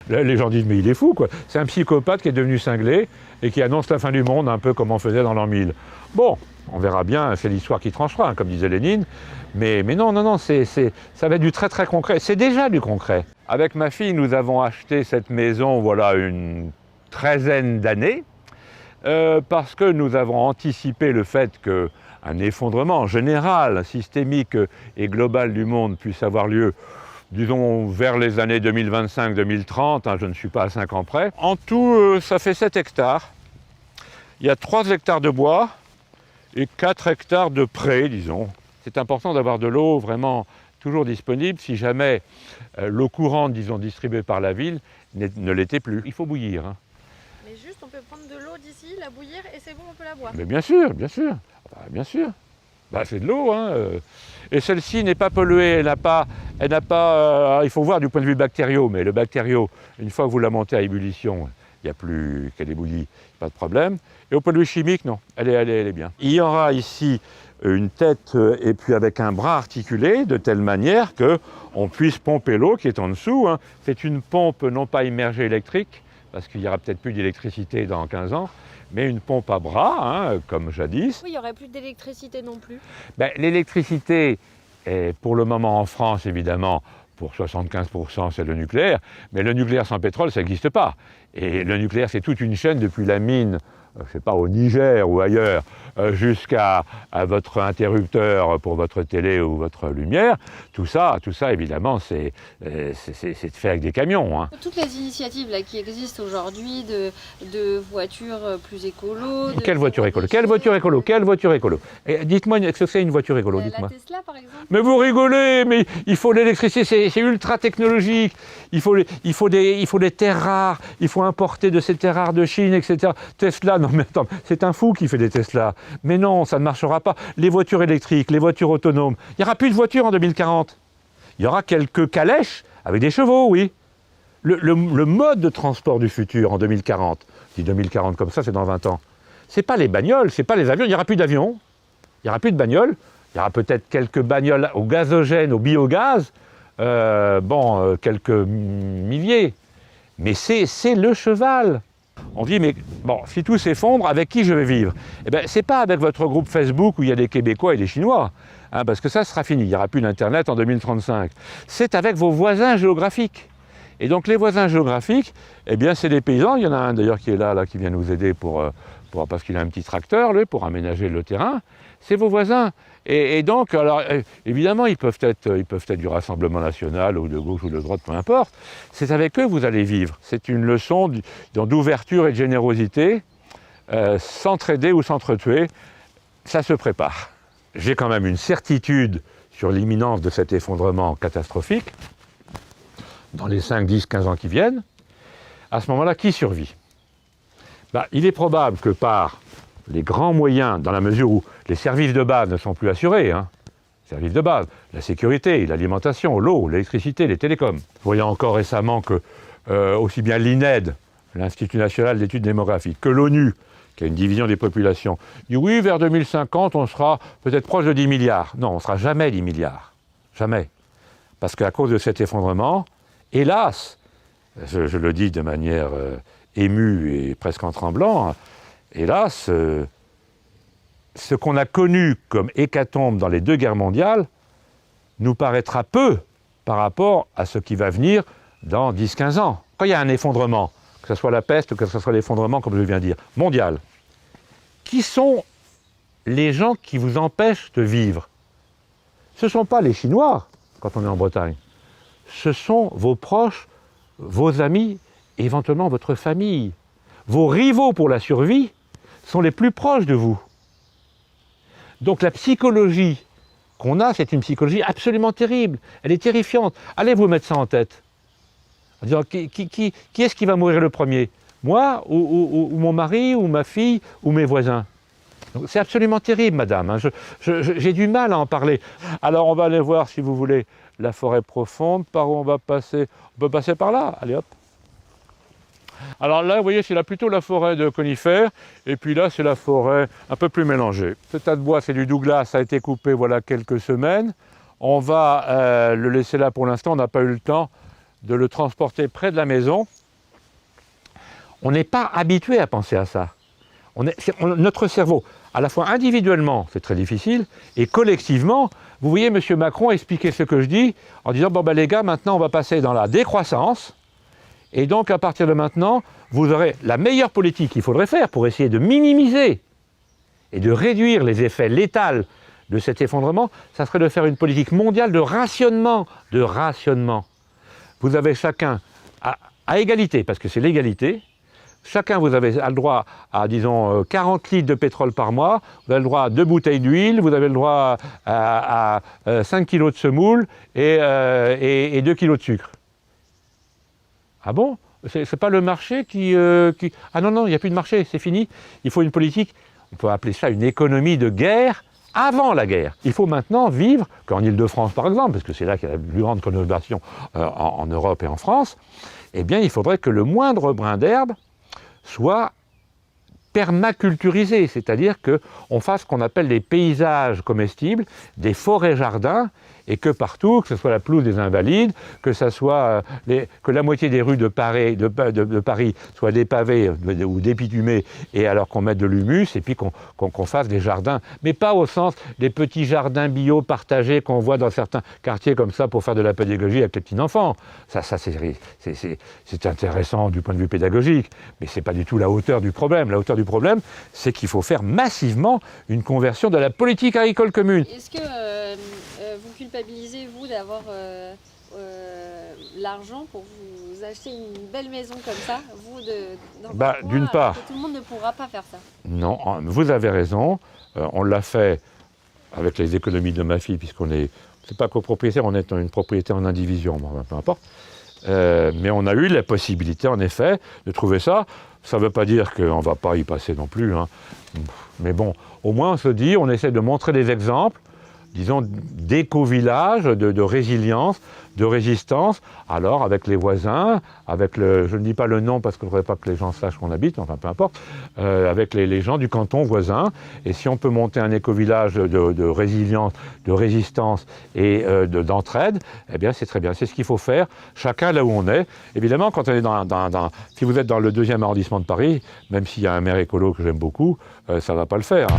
Les gens disent mais il est fou quoi. C'est un psychopathe qui est devenu cinglé et qui annonce la fin du monde un peu comme on faisait dans l'an 1000. Bon, on verra bien, c'est l'histoire qui tranchera, hein, comme disait Lénine. Mais non, ça va être du très très concret. C'est déjà du concret. Avec ma fille, nous avons acheté cette maison, voilà, une treizaine d'années, parce que nous avons anticipé le fait qu'un effondrement général, systémique et global du monde puisse avoir lieu, disons, vers les années 2025-2030, hein, je ne suis pas à 5 ans près. En tout, ça fait 7 hectares. Il y a 3 hectares de bois et 4 hectares de prés, disons. C'est important d'avoir de l'eau vraiment toujours disponible si jamais l'eau courante, disons, distribuée par la ville, ne l'était plus. Il faut bouillir. Hein. Mais juste, on peut prendre de l'eau d'ici, la bouillir et c'est bon, on peut la boire. Mais bien sûr, bien sûr. Bien sûr. Bah, c'est de l'eau. Hein. Et celle-ci n'est pas polluée, elle n'a pas il faut voir du point de vue bactériaux, mais le bactériau, une fois que vous la montez à ébullition, il n'y a plus qu'elle ébouillit, pas de problème. Et au point de vue chimique, non, elle est bien. Il y aura ici une tête et puis avec un bras articulé, de telle manière qu'on puisse pomper l'eau qui est en dessous. Hein. C'est une pompe non pas immergée électrique, parce qu'il n'y aura peut-être plus d'électricité dans 15 ans, mais une pompe à bras, hein, comme jadis. Oui, il n'y aurait plus d'électricité non plus. Ben, l'électricité, pour le moment en France, évidemment, pour 75%, c'est le nucléaire, mais le nucléaire sans pétrole, ça n'existe pas. Et le nucléaire, c'est toute une chaîne depuis la mine, je ne sais pas, au Niger ou ailleurs, jusqu'à votre interrupteur pour votre télé ou votre lumière. Tout ça évidemment, c'est fait avec des camions. Hein. Toutes les initiatives là, qui existent aujourd'hui de voitures plus écolo... Quelle voiture écolo? Quelle voiture écolo? Quelle voiture écolo? Dites-moi ce que c'est une voiture écolo, dites-moi. La Tesla, par exemple. Mais vous rigolez, mais il faut l'électricité, c'est ultra technologique. Il faut des terres rares, il faut importer de ces terres rares de Chine, etc. Tesla, non mais attends, c'est un fou qui fait des Tesla. Mais non, ça ne marchera pas. Les voitures électriques, les voitures autonomes, il n'y aura plus de voitures en 2040. Il y aura quelques calèches avec des chevaux, oui. Le mode de transport du futur en 2040, je dis 2040 comme ça, c'est dans 20 ans. Ce n'est pas les bagnoles, ce n'est pas les avions, il n'y aura plus d'avions, il n'y aura plus de bagnoles, il y aura peut-être quelques bagnoles au gazogène, au biogaz, quelques milliers. Mais c'est le cheval. On dit, mais bon, si tout s'effondre, avec qui je vais vivre? Eh bien, ce n'est pas avec votre groupe Facebook où il y a des Québécois et des Chinois, hein, parce que ça sera fini, il n'y aura plus d'Internet en 2035. C'est avec vos voisins géographiques. Et donc les voisins géographiques, eh bien, c'est des paysans. Il y en a un d'ailleurs qui est là qui vient nous aider parce qu'il a un petit tracteur, lui, pour aménager le terrain. C'est vos voisins. Et donc, alors, évidemment, ils peuvent être du Rassemblement national ou de gauche ou de droite, peu importe. C'est avec eux que vous allez vivre. C'est une leçon d'ouverture et de générosité. S'entraider ou s'entretuer, ça se prépare. J'ai quand même une certitude sur l'imminence de cet effondrement catastrophique dans les 5, 10, 15 ans qui viennent. À ce moment-là, qui survit? Il est probable que par les grands moyens, dans la mesure où les services de base ne sont plus assurés, hein, services de base, la sécurité, l'alimentation, l'eau, l'électricité, les télécoms. Vous voyez encore récemment que aussi bien l'INED, l'Institut national d'études démographiques, que l'ONU, qui a une division des populations, dit oui, vers 2050, on sera peut-être proche de 10 milliards. Non, on ne sera jamais 10 milliards. Jamais. Parce qu'à cause de cet effondrement, hélas, je le dis de manière émue et presque en tremblant, hélas, ce qu'on a connu comme hécatombe dans les 2 guerres mondiales nous paraîtra peu par rapport à ce qui va venir dans 10-15 ans. Quand il y a un effondrement, que ce soit la peste ou que ce soit l'effondrement, comme je viens de dire, mondial, qui sont les gens qui vous empêchent de vivre? Ce ne sont pas les Chinois, quand on est en Bretagne. Ce sont vos proches, vos amis, éventuellement votre famille. Vos rivaux pour la survie sont les plus proches de vous. Donc la psychologie qu'on a, c'est une psychologie absolument terrible. Elle est terrifiante. Allez vous mettre ça en tête. En disant, qui est-ce qui va mourir le premier? Moi ou mon mari ou ma fille ou mes voisins? C'est absolument terrible, madame. Hein. J'ai du mal à en parler. Alors on va aller voir, si vous voulez, la forêt profonde. Par où on va passer? On peut passer par là. Allez hop. Alors là, vous voyez, c'est plutôt la forêt de conifères, et puis là, c'est la forêt un peu plus mélangée. Ce tas de bois, c'est du Douglas, ça a été coupé voilà quelques semaines. On va le laisser là pour l'instant, on n'a pas eu le temps de le transporter près de la maison, on n'est pas habitué à penser à ça. Notre cerveau, à la fois individuellement, c'est très difficile, et collectivement, vous voyez M. Macron expliquer ce que je dis en disant « Bon ben les gars, maintenant on va passer dans la décroissance, et donc à partir de maintenant, vous aurez la meilleure politique qu'il faudrait faire pour essayer de minimiser et de réduire les effets létals de cet effondrement, ça serait de faire une politique mondiale de rationnement. Vous avez chacun, à égalité, parce que c'est l'égalité, chacun vous avez le droit à, disons, 40 litres de pétrole par mois, vous avez le droit à 2 bouteilles d'huile, vous avez le droit à 5 kilos de semoule et 2 kilos de sucre. Ah bon? C'est pas le marché qui... Ah non, il n'y a plus de marché, c'est fini. Il faut une politique, on peut appeler ça une économie de guerre, avant la guerre. Il faut maintenant vivre, qu'en Île-de-France par exemple, parce que c'est là qu'il y a la plus grande consommation en Europe et en France, eh bien il faudrait que le moindre brin d'herbe soit permaculturisé, c'est-à-dire qu'on fasse ce qu'on appelle des paysages comestibles, des forêts-jardins, et que partout, que ce soit la pelouse des Invalides, que ça soit que la moitié des rues de Paris soient dépavées ou débitumées, et alors qu'on mette de l'humus, et puis qu'on fasse des jardins, mais pas au sens des petits jardins bio partagés qu'on voit dans certains quartiers comme ça pour faire de la pédagogie avec les petits-enfants. Ça c'est intéressant du point de vue pédagogique, mais c'est pas du tout la hauteur du problème. La hauteur du problème, c'est qu'il faut faire massivement une conversion de la politique agricole commune. Est-ce que vous culpabilisez, vous, d'avoir l'argent pour vous acheter une belle maison comme ça, vous, d'une part, tout le monde ne pourra pas faire ça? Non, vous avez raison. On l'a fait avec les économies de ma fille, puisqu'on est... C'est pas copropriétaire, on est une propriété en indivision, peu importe. Mais on a eu la possibilité, en effet, de trouver ça. Ça ne veut pas dire qu'on ne va pas y passer non plus, hein. Mais bon, au moins on se dit, on essaie de montrer des exemples, disons, d'éco-village, de résilience, de résistance, alors avec les voisins, avec je ne dis pas le nom parce que je ne voudrais pas que les gens sachent qu'on habite, enfin peu importe, avec les gens du canton voisin, et si on peut monter un éco-village de résilience, de résistance et d'entraide, eh bien c'est très bien, c'est ce qu'il faut faire, chacun là où on est. Évidemment, quand on est si vous êtes dans le 2e arrondissement de Paris, même s'il y a un maire écolo que j'aime beaucoup, ça ne va pas le faire, hein.